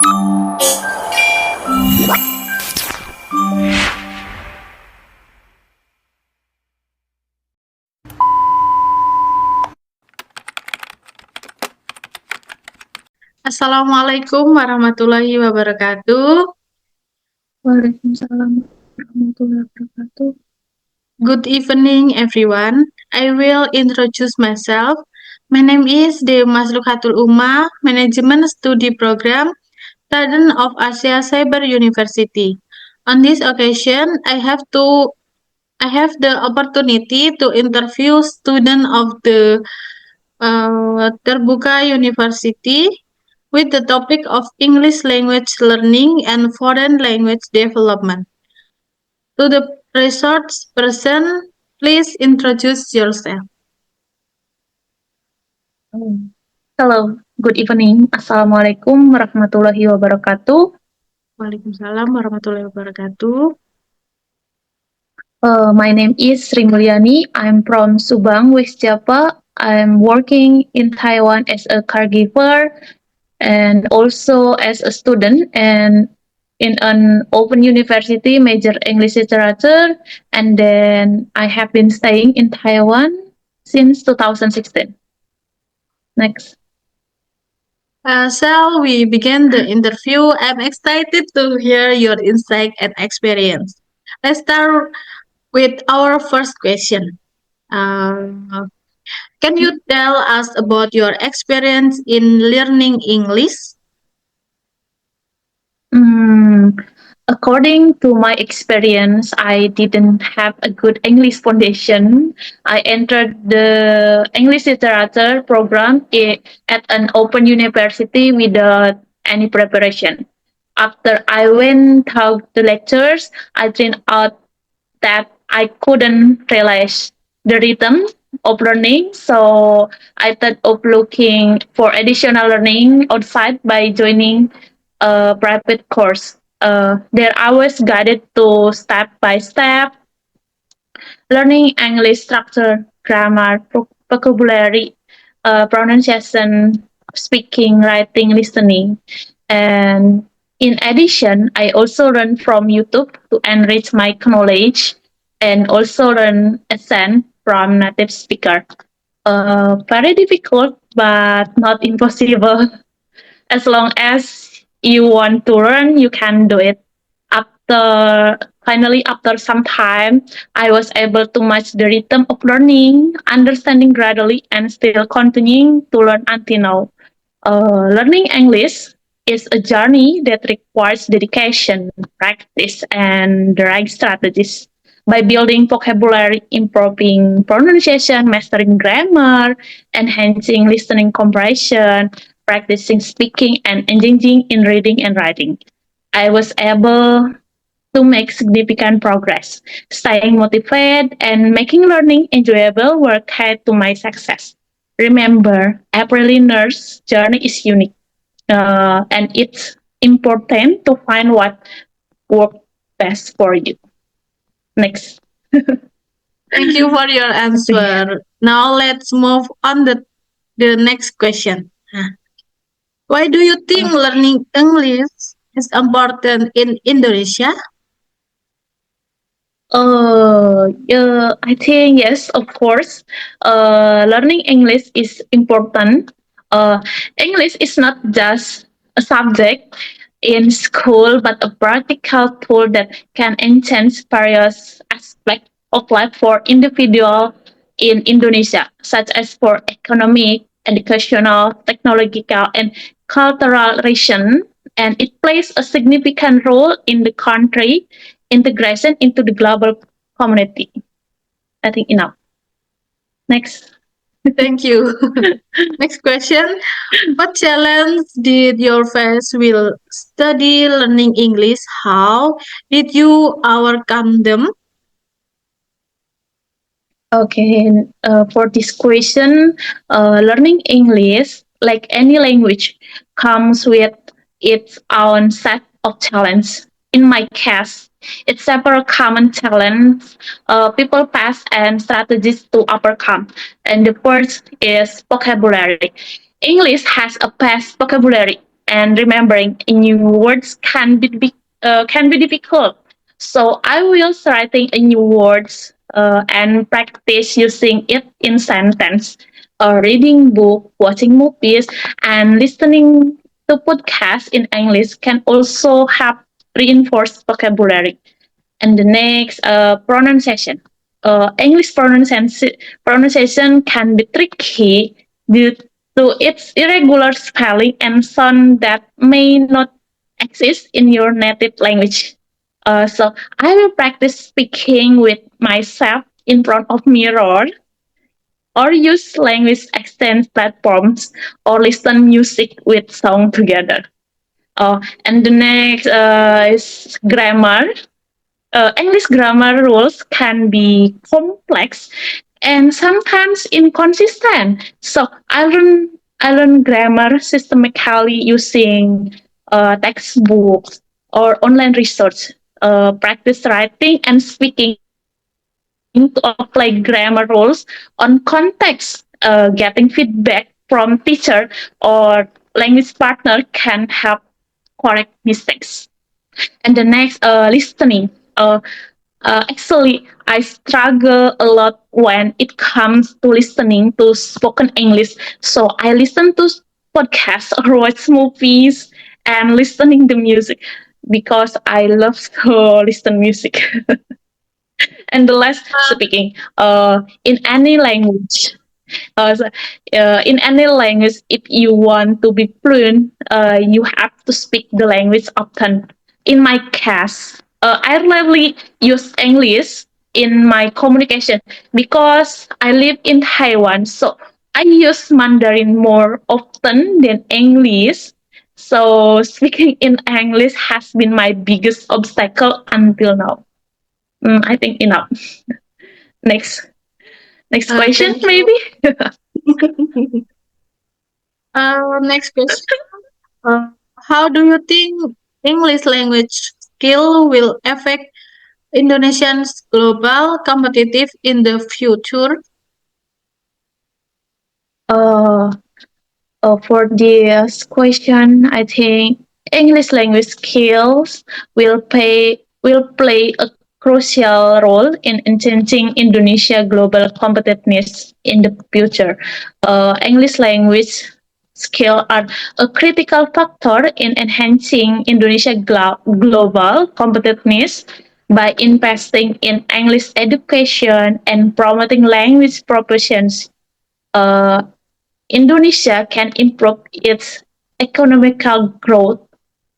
Assalamualaikum warahmatullahi wabarakatuh. Waalaikumsalam warahmatullahi wabarakatuh. Good evening, everyone. I will introduce myself. My name is De Maslukatul Uma, Management Study Program, Student of Asia Cyber University. On this occasion, I have the opportunity to interview student of the Terbuka University with the topic of English language learning and foreign language development. To the resource person, please introduce yourself. Hello, good evening. Assalamualaikum warahmatullahi wabarakatuh. Waalaikumsalam warahmatullahi wabarakatuh. My name is Sri Mulyani. I'm from Subang, West Java. I'm working in Taiwan as a caregiver and also as a student and in an open university major English literature, and then I have been staying in Taiwan since 2016. Next. Shall we begin the interview? I'm excited to hear your insight and experience. Let's start with our first question. Uh, can you tell us about your experience in learning English? Mm, According to my experience, I didn't have a good English foundation. I entered the English literature program at an open university without any preparation. After I went through the lectures, I turned out that I couldn't realize the rhythm of learning. So I thought of looking for additional learning outside by joining a private course. There I was guided to step by step learning English structure, grammar, vocabulary, pronunciation, speaking, writing, listening. And in addition, I also learn from YouTube to enrich my knowledge and also learn accent from native speaker. Very difficult, but not impossible. As long as you want to learn, you can do it. After some time, I was able to match the rhythm of learning, understanding gradually, and still continuing to learn until now. Learning English is a journey that requires dedication, practice, and the right strategies. By building vocabulary, improving pronunciation, mastering grammar, enhancing listening comprehension, practicing speaking, and engaging in reading and writing, I was able to make significant progress. Staying motivated and making learning enjoyable were key to my success. Remember, every learner's journey is unique, and it's important to find what works best for you. Next. Thank you for your answer. Now let's move on the next question. Why do you think learning English is important in Indonesia? I think yes, of course. Learning English is important. English is not just a subject in school, but a practical tool that can enhance various aspects of life for individual in Indonesia, such as for economic, educational, technological, and cultural reason. And it plays a significant role in the country integration into the global community. I think enough. Next. Thank you. Next question. What challenge did you face while study learning English? How did you overcome them? Okay, for this question, learning English, like any language, comes with its own set of challenges. In my case, it's several common challenges people face and strategies to overcome. And the first is vocabulary. English has a vast vocabulary, and remembering new words can be difficult. So I will writing a new words and practice using it in sentence. Reading book, watching movies, and listening to podcasts in English can also help reinforce vocabulary. And the next, pronunciation. English pronunciation can be tricky due to its irregular spelling and sound that may not exist in your native language. So I will practice speaking with myself in front of mirror, or use language exchange platforms, or listen music with song together. And the next is grammar. English grammar rules can be complex and sometimes inconsistent. So I learn grammar systematically using textbooks or online research. Practice writing and speaking to apply grammar rules on context. Getting feedback from teacher or language partner can help correct mistakes. And the next, listening. Actually, I struggle a lot when it comes to listening to spoken English. So I listen to podcasts or watch movies and listening to music because I love to listen music. And the last, speaking in any language. So, in any language, if you want to be fluent, you have to speak the language often. In my case, I rarely use English in my communication because I live in Taiwan. So I use Mandarin more often than English. So speaking in English has been my biggest obstacle until now. I think enough. Next, next question, Thank you. maybe. Next question. Uh, how do you think English language skill will affect Indonesians' global competitive in the future? Uh, for this question, I think English language skills will play a crucial role in enhancing Indonesia global competitiveness in the future. English language skills are a critical factor in enhancing Indonesia global competitiveness by investing in English education and promoting language proficiency. Uh, Indonesia can improve its economical growth,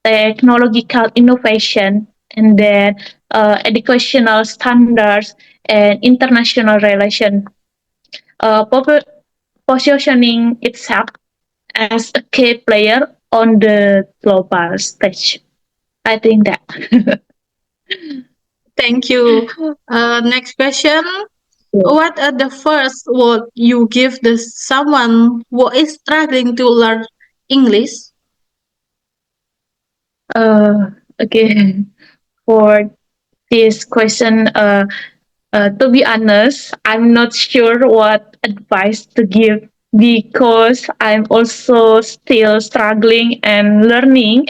technological innovation, and then educational standards and international relations, uh, positioning itself as a key player on the global stage. I think that. Thank you. Next question. What are the first word you give the someone who is struggling to learn English? uh, okay, for this question, to be honest, I'm not sure what advice to give because I'm also still struggling and learning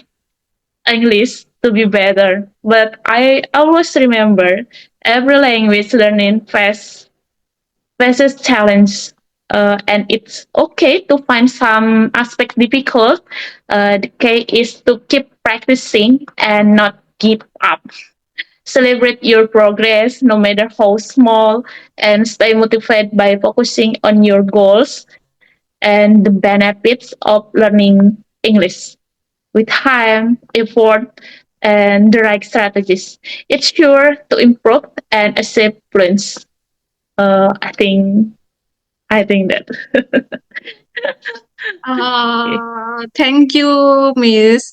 English to be better. But I always remember every language learning faces challenge. And it's okay to find some aspect difficult. The key is to keep practicing and not give up. Celebrate your progress, no matter how small, and stay motivated by focusing on your goals and the benefits of learning English with time, effort, and the right strategies. It's sure to improve and achieve fluence. I think that. Okay. Thank you, Miss.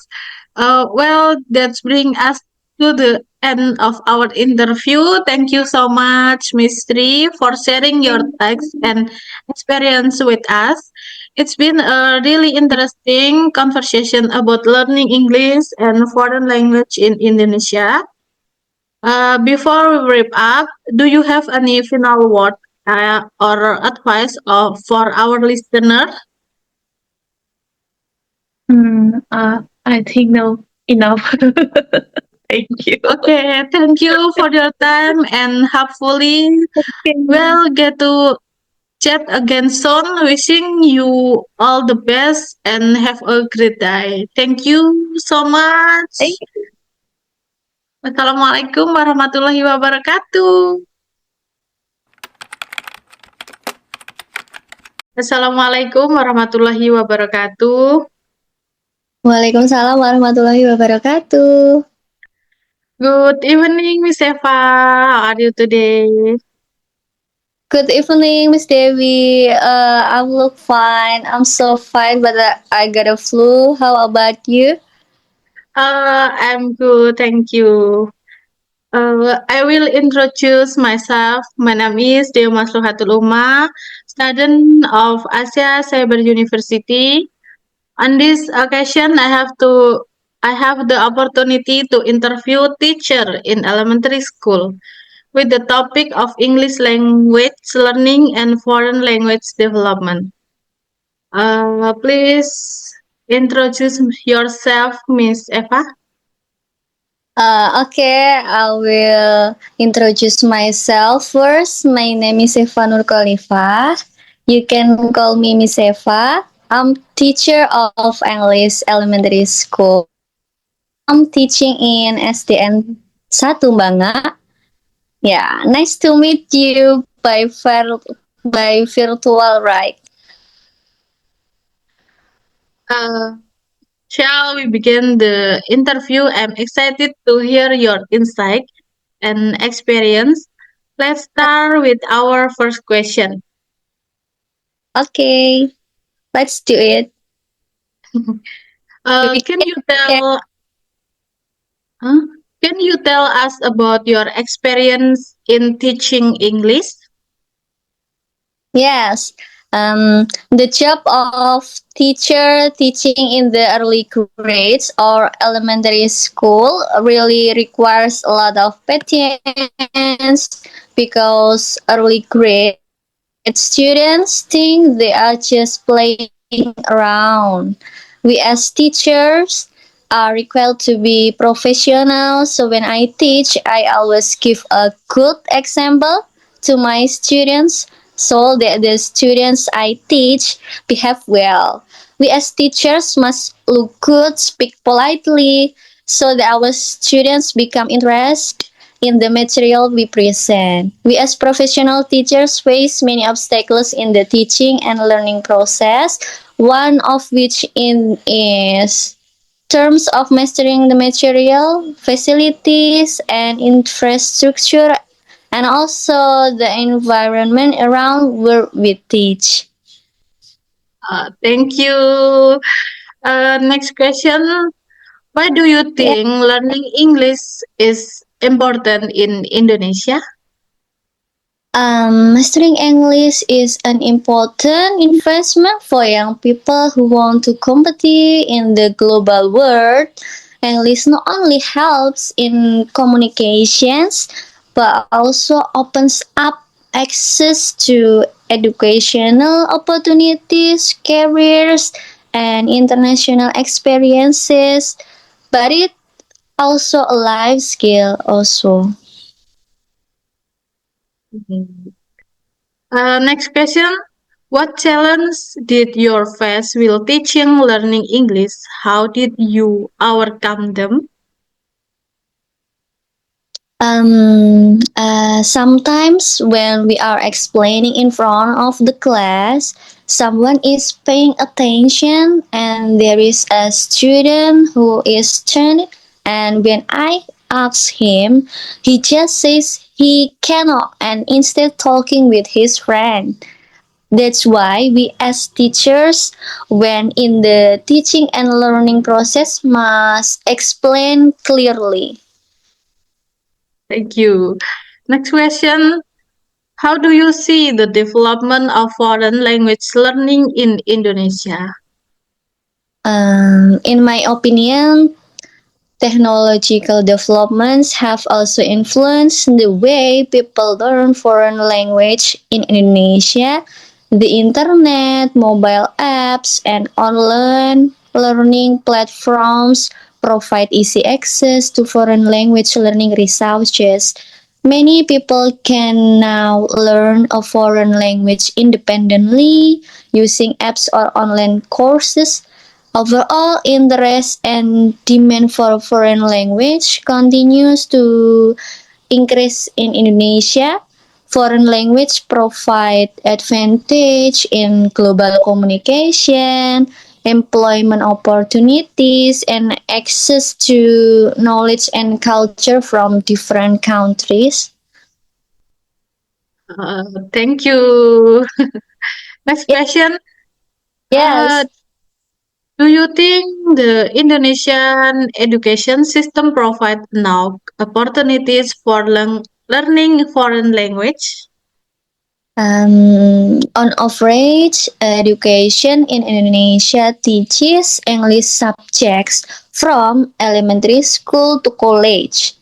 Well, that brings us to the end of our interview. Thank you so much, Miss Tri, for sharing your thoughts and experience with us. It's been a really interesting conversation about learning English and foreign language in Indonesia. Before we wrap up, do you have any final word or advice for our listener? I think no, enough. Thank you. Okay, thank you for your time and hopefully Okay. we'll get to chat again soon. Wishing you all the best and have a great day. Thank you so Thank much. you. Wassalamualaikum warahmatullahi wabarakatuh. Assalamualaikum warahmatullahi wabarakatuh. Waalaikumsalam warahmatullahi wabarakatuh. Good evening, Miss Eva. How are you today? Good evening, Miss Devi. I look fine. I'm so fine, but I got a flu. How about you? I'm good, thank you. I will introduce myself. My name is Dewa Masluhatul Uma, student of Asia Cyber University. On this occasion, I have the opportunity to interview teacher in elementary school with the topic of English language learning and foreign language development. Please introduce yourself, Miss Eva. Okay, I will introduce myself first. My name is Eva Nur Khalifah. You can call me Miss Eva. I'm teacher of English elementary school. I'm teaching in SDN 1 Banga. Yeah, nice to meet you by virtual, right? Uh, Shall we begin the interview? I'm excited to hear your insight and experience. Let's start with our first question. Okay, let's do it. We Can you can, tell huh? Can you tell us about your experience in teaching English? yes. The job of teacher teaching in the early grades or elementary school really requires a lot of patience because early grade students think they are just playing around. We as teachers are required to be professional. So when I teach, I always give a good example to my students so that the students I teach behave well. We as teachers must look good, speak politely, so that our students become interested in the material we present. We as professional teachers face many obstacles in the teaching and learning process, one of which is terms of mastering the material, facilities, and infrastructure, and also the environment around where we teach. Thank you. Next question. Why do you Yeah. think learning English is important in Indonesia? Mastering English is an important investment for young people who want to compete in the global world. English not only helps in communications but also opens up access to educational opportunities, careers, and international experiences. But it also a life skill also. Next question. What challenge did you face while teaching learning English? How did you overcome them? Sometimes when we are explaining in front of the class, someone is paying attention and there is a student who is turning, and when I ask him, he just says he cannot and instead talking with his friend. That's why we as teachers, when in the teaching and learning process, must explain clearly. Thank you. Next question. How do you see the development of foreign language learning in Indonesia? In my opinion, technological developments have also influenced the way people learn foreign language in Indonesia. The internet, mobile apps, and online learning platforms provide easy access to foreign language learning resources. Many people can now learn a foreign language independently using apps or online courses. Overall interest and demand for foreign language continues to increase in Indonesia. Foreign language provide advantage in global communication, employment opportunities, and access to knowledge and culture from different countries. Thank you. Next question. Uh, Yes. do you think the Indonesian education system provide enough opportunities for learning foreign language? On average, education in Indonesia teaches English subjects from elementary school to college.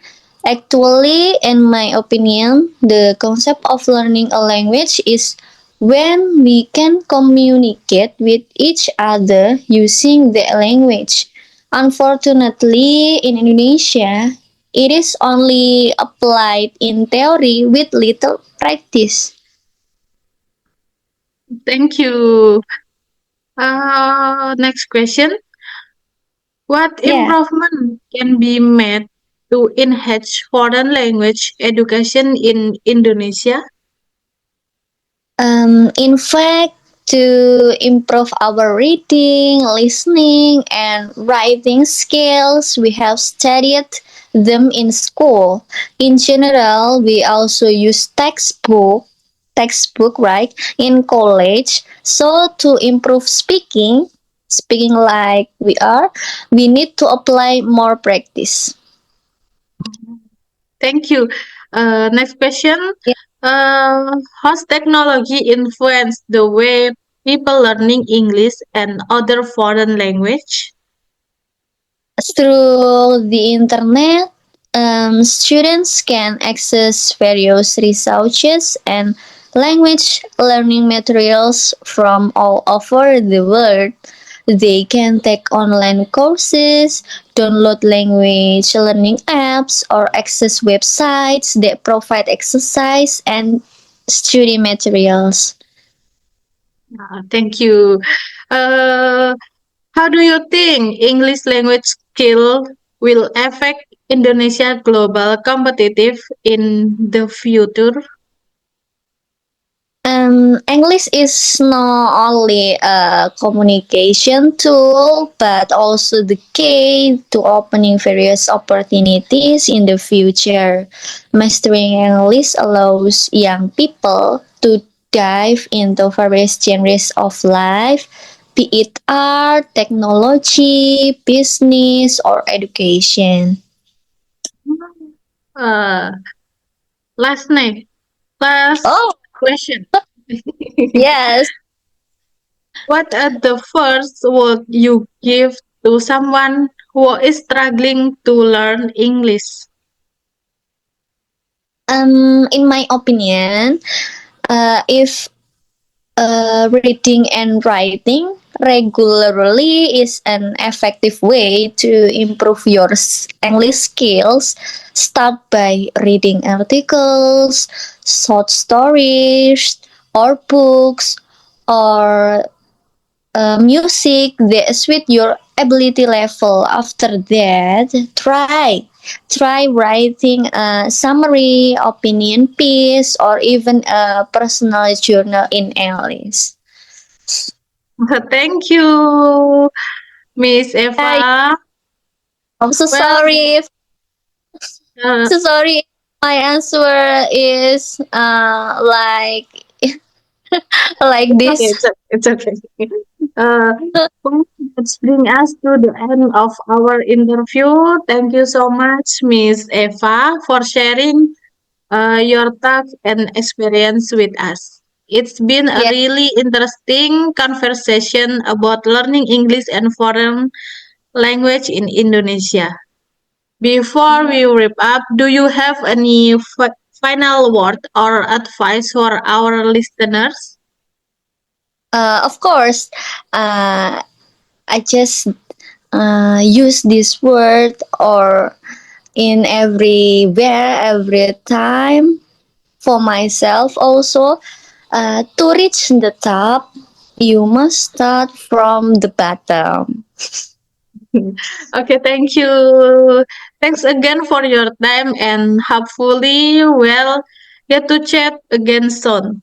Actually, in my opinion, the concept of learning a language is when we can communicate with each other using the language. Unfortunately, in Indonesia, it is only applied in theory with little practice. Thank you. Next question. What Yeah. improvement can be made to enhance foreign language education in Indonesia? In fact, to improve our reading, listening, and writing skills, we have studied them in school. In general, we also use textbook, right, in college. So to improve speaking like we need to apply more practice. Thank you. Next question. How's technology influenced the way people learning English and other foreign language? Through the internet, students can access various resources and language learning materials from all over the world. They can take online courses, download language learning apps, or access websites that provide exercise and study materials. Thank you. Uh, how do you think English language skill will affect Indonesia global competitive in the future? English is not only a communication tool, but also the key to opening various opportunities in the future. Mastering English allows young people to dive into various genres of life, be it art, technology, business, or education. Uh, last name, last Oh, question. yes. What are the first word you give to someone who is struggling to learn English? In my opinion, if reading and writing regularly is an effective way to improve your English skills. Start by reading articles, short stories, or books, or music that suit your ability level. After that, try writing a summary, opinion piece, or even a personal journal in English. Thank you, Miss I, Eva. I'm so Well, sorry. uh, So sorry. My answer is like it's okay. this. It's okay. Uh, well, let's bring us to the end of our interview. Thank you so much, Miss Eva, for sharing your thoughts and experience with us. It's been a Yeah. really interesting conversation about learning English and foreign language in Indonesia. Before we wrap up, do you have any final word or advice for our listeners? Of course. I just use this word or in everywhere, every time. For myself also, to reach the top, you must start from the bottom. Okay, thank you. Thanks again for your time and hopefully we'll get to chat again soon.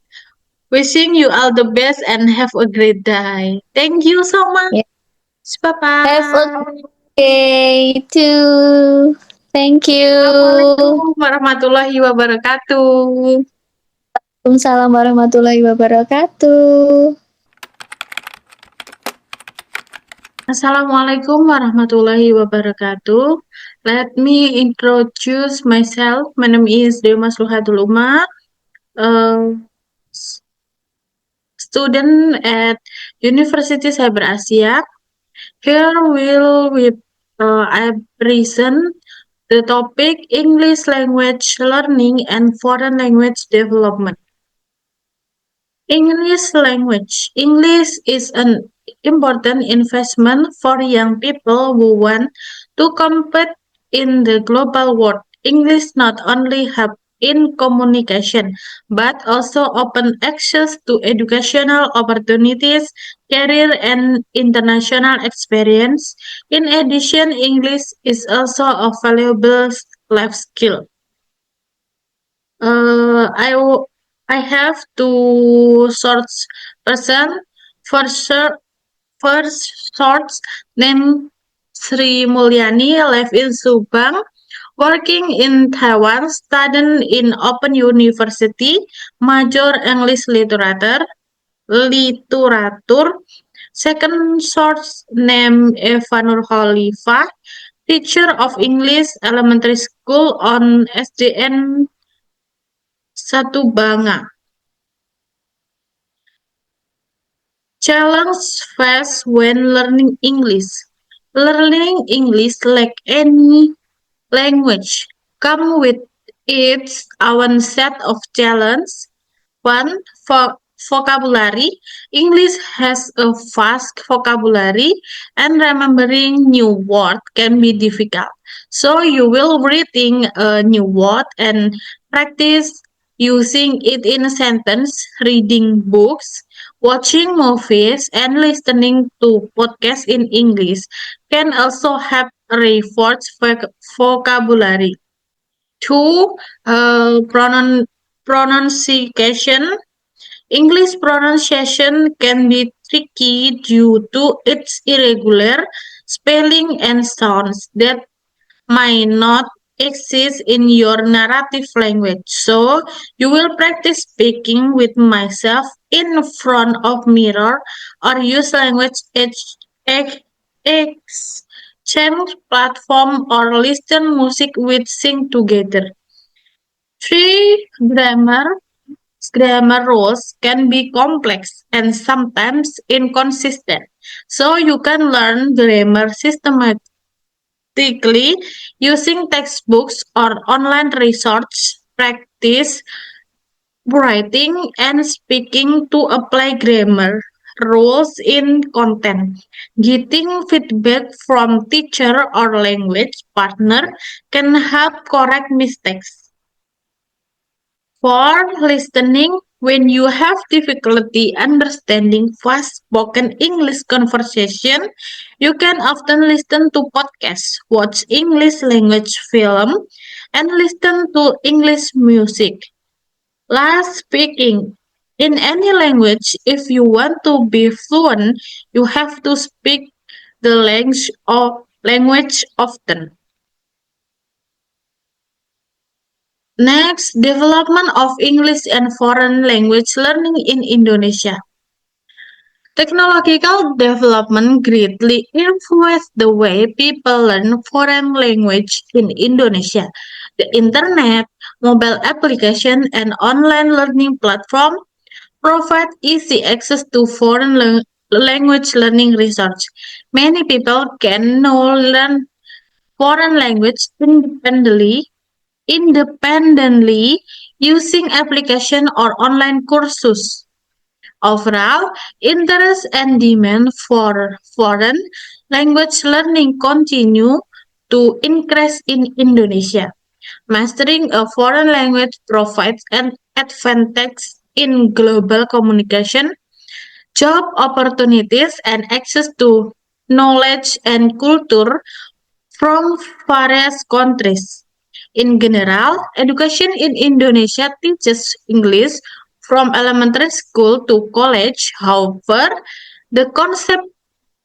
Wishing you all the best and have a great day. Thank you so much. Yeah. Bye Have a bye. good day too. Thank you. Assalamualaikum warahmatullahi wabarakatuh. Waalaikumsalam warahmatullahi wabarakatuh. Assalamualaikum warahmatullahi wabarakatuh. Let me introduce myself. My name is Dewa Masluhatul Uma, student at University Cyber Asia. Here I present the topic English language learning and foreign language development. English language. English is an important investment for young people who want to compete in the global world. English not only help in communication but also open access to educational opportunities, career and international experience. In addition, English is also a valuable life skill. Uh, I w- I have two sorts person. First sorts named Sri Mulyani live in Subang, working in Taiwan, studying in Open University, major English literature. Second source named Eva Nur Khalifah, teacher of English elementary school on SDN Satubanga. Challenge faced when learning English. Learning English, like any language, comes with its own set of challenges. One, for vocabulary. English has a vast vocabulary and remembering new words can be difficult. So you will reading a new word and practice using it in a sentence, reading books, watching movies, and listening to podcasts in English can also help reinforce vocabulary. Two, pronunciation. English pronunciation can be tricky due to its irregular spelling and sounds that might not exist in your native language. So you will practice speaking with myself in front of mirror or use language exchange platform or listen music with sing together. Three, grammar rules can be complex and sometimes inconsistent. So you can learn grammar systematically using textbooks or online research, practice writing and speaking to apply grammar rules in content. Getting feedback from teacher or language partner can help correct mistakes. For listening, when you have difficulty understanding fast spoken English conversation, you can often listen to podcasts, watch English language film, and listen to English music. Last, speaking. In any language, if you want to be fluent, you have to speak the language often. Next, development of English and foreign language learning in Indonesia. Technological development greatly influenced the way people learn foreign language in Indonesia. The internet, mobile application, and online learning platform provide easy access to foreign language learning research. Many people can now learn foreign language independently using application or online courses. Overall, interest and demand for foreign language learning continue to increase in Indonesia. Mastering a foreign language provides an advantage in global communication, job opportunities, and access to knowledge and culture from various countries. In general, education in Indonesia teaches English from elementary school to college. However, the concept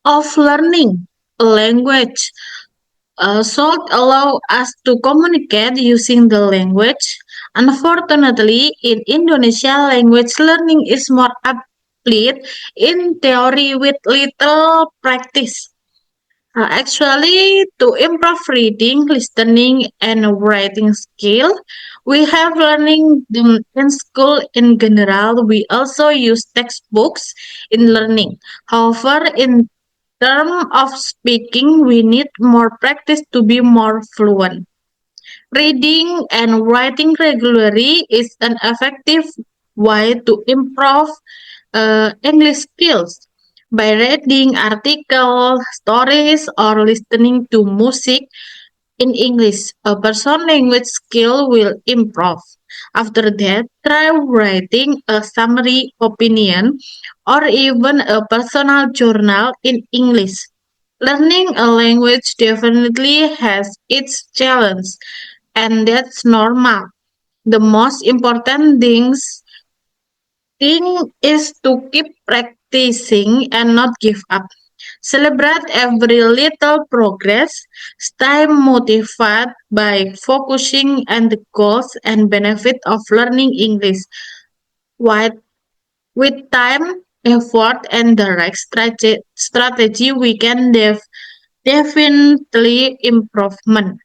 of learning a language should allow us to communicate using the language. Unfortunately, in Indonesia, language learning is more applied in theory with little practice. Actually, to improve reading, listening, and writing skill, we have learning them in school in general. We also use textbooks in learning. However, in terms of speaking, we need more practice to be more fluent. Reading and writing regularly is an effective way to improve English skills. By reading articles, stories, or listening to music in English, a person's language skill will improve. After that, try writing a summary opinion or even a personal journal in English. Learning a language definitely has its challenge, and that's normal. The most important thing is to keep practicing and not give up. Celebrate every little progress. Stay motivated by focusing on the goals and benefit of learning English. With, with time, effort, and the right strategy, we can definitely improvement.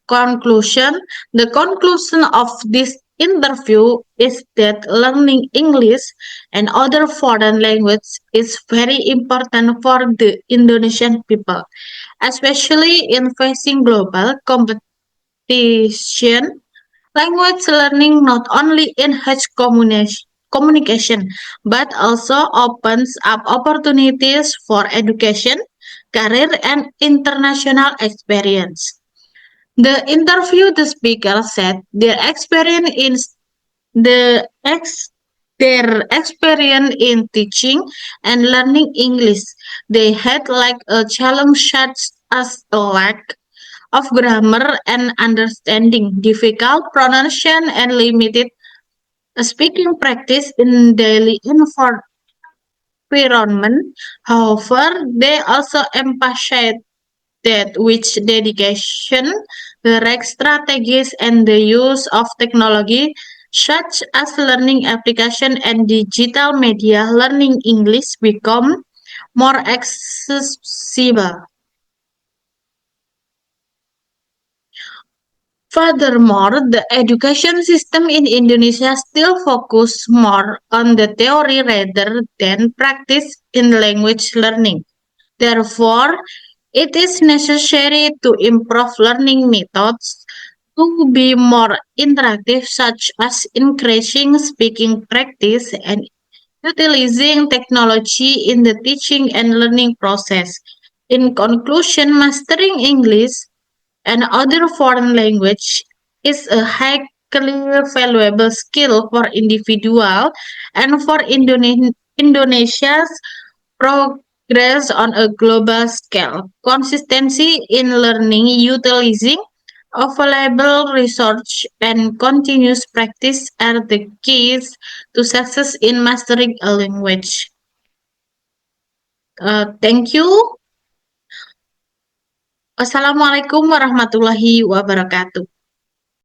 Conclusion. The conclusion of this interview is that learning English and other foreign languages is very important for the Indonesian people, especially in facing global competition. Language learning not only enhances communication but also opens up opportunities for education, career, and international experience. The interview the speaker said the ex their experience in teaching and learning English. They had like a challenge such as a lack of grammar and understanding, difficult pronunciation, and limited speaking practice in daily environment. However, they also emphasized that with dedication, the right strategies, and the use of technology such as learning application and digital media, learning English become more accessible. Furthermore, the education system in Indonesia still focus more on the theory rather than practice in language learning. Therefore, it is necessary to improve learning methods to be more interactive, such as increasing speaking practice and utilizing technology in the teaching and learning process. In conclusion, mastering English and other foreign language is a highly valuable skill for individual and for Indonesia's progress on a global scale. Consistency in learning, utilizing available research, and continuous practice are the keys to success in mastering a language. Thank you. Wassalamualaikum warahmatullahi wabarakatuh.